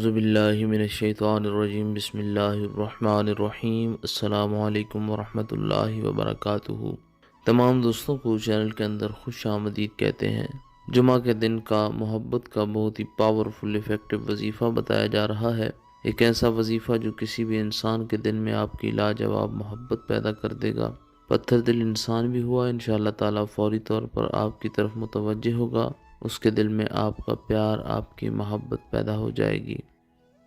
اعوذ باللہ من الشیطان الرجیم بسم اللہ الرحمن الرحیم السلام علیکم ورحمۃ اللہ وبرکاتہ۔ تمام دوستوں کو چینل کے اندر خوش آمدید کہتے ہیں۔ جمعہ کے دن کا محبت کا بہت ہی پاورفل افیکٹو وظیفہ بتایا جا رہا ہے، ایک ایسا وظیفہ جو کسی بھی انسان کے دل میں آپ کی لاجواب محبت پیدا کر دے گا۔ پتھر دل انسان بھی ہوا انشاءاللہ تعالیٰ فوری طور پر آپ کی طرف متوجہ ہوگا، اس کے دل میں آپ کا پیار، آپ کی محبت پیدا ہو جائے گی۔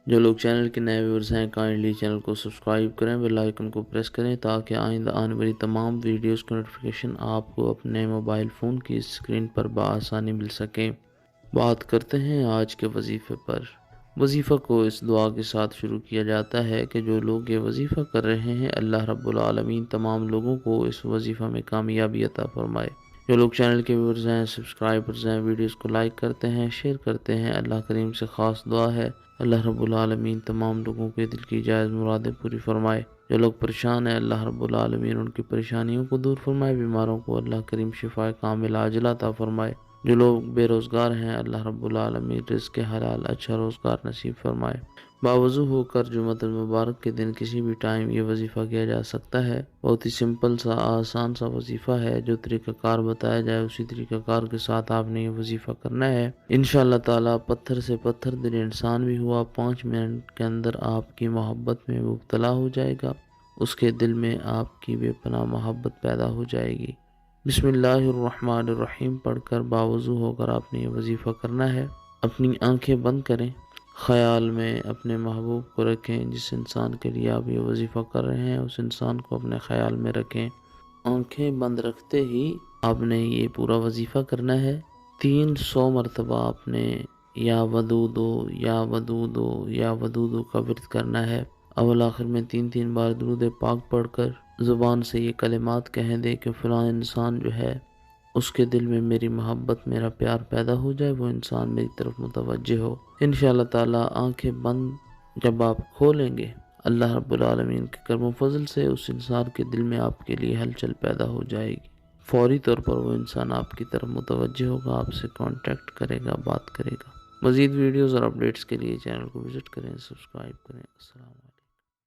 جو لوگ چینل کے نئے ویورز ہیں کائنڈلی چینل کو سبسکرائب کریں، بیل آئیکن کو پریس کریں تاکہ آئندہ آنے والی تمام ویڈیوز کی نوٹیفیکیشن آپ کو اپنے موبائل فون کی اسکرین پر بآسانی مل سکیں۔ بات کرتے ہیں آج کے وظیفے پر۔ وظیفہ کو اس دعا کے ساتھ شروع کیا جاتا ہے کہ جو لوگ یہ وظیفہ کر رہے ہیں اللہ رب العالمین تمام لوگوں کو اس وظیفہ میں کامیابی عطا فرمائے۔ جو لوگ چینل کے ویورز ہیں، سبسکرائبرز ہیں، ویڈیوز کو لائک کرتے ہیں، شیئر کرتے ہیں، اللہ کریم سے خاص دعا ہے اللہ رب العالمین تمام لوگوں کے دل کی جائز مرادیں پوری فرمائے۔ جو لوگ پریشان ہیں اللہ رب العالمین ان کی پریشانیوں کو دور فرمائے، بیماروں کو اللہ کریم شفا کاملہ عاجلہ عطا فرمائے۔ جو لوگ بے روزگار ہیں اللہ رب العالمین رزق حلال اچھا روزگار نصیب فرمائے۔ باوضو ہو کر جمعۃ المبارک کے دن کسی بھی ٹائم یہ وظیفہ کیا جا سکتا ہے۔ بہت ہی سمپل سا آسان سا وظیفہ ہے، جو طریقہ کار بتایا جائے اسی طریقہ کار کے ساتھ آپ نے یہ وظیفہ کرنا ہے۔ انشاءاللہ تعالیٰ پتھر سے پتھر دل انسان بھی ہوا 5 منٹ کے اندر آپ کی محبت میں مبتلا ہو جائے گا، اس کے دل میں آپ کی بے پناہ محبت پیدا ہو جائے گی۔ بسم اللہ الرحمن الرحیم پڑھ کر باوضو ہو کر آپ نے یہ وظیفہ کرنا ہے۔ اپنی آنکھیں بند کریں، خیال میں اپنے محبوب کو رکھیں، جس انسان کے لیے آپ یہ وظیفہ کر رہے ہیں اس انسان کو اپنے خیال میں رکھیں۔ آنکھیں بند رکھتے ہی آپ نے یہ پورا وظیفہ کرنا ہے۔ 300 مرتبہ آپ نے یا ودودو یا ودودو یا ودودو کا ورد کرنا ہے۔ اول آخر میں 3 بار درود پاک پڑھ کر زبان سے یہ کلمات کہہ دے کہ فلاں انسان جو ہے اس کے دل میں میری محبت، میرا پیار پیدا ہو جائے، وہ انسان میری طرف متوجہ ہو۔ انشاءاللہ تعالیٰ آنکھیں بند جب آپ کھولیں گے اللہ رب العالمین کے کرم و فضل سے اس انسان کے دل میں آپ کے لیے ہلچل پیدا ہو جائے گی۔ فوری طور پر وہ انسان آپ کی طرف متوجہ ہوگا، آپ سے کانٹیکٹ کرے گا، بات کرے گا۔ مزید ویڈیوز اور اپڈیٹس کے لیے چینل کو وزٹ کریں، سبسکرائب کریں۔ السلام علیکم۔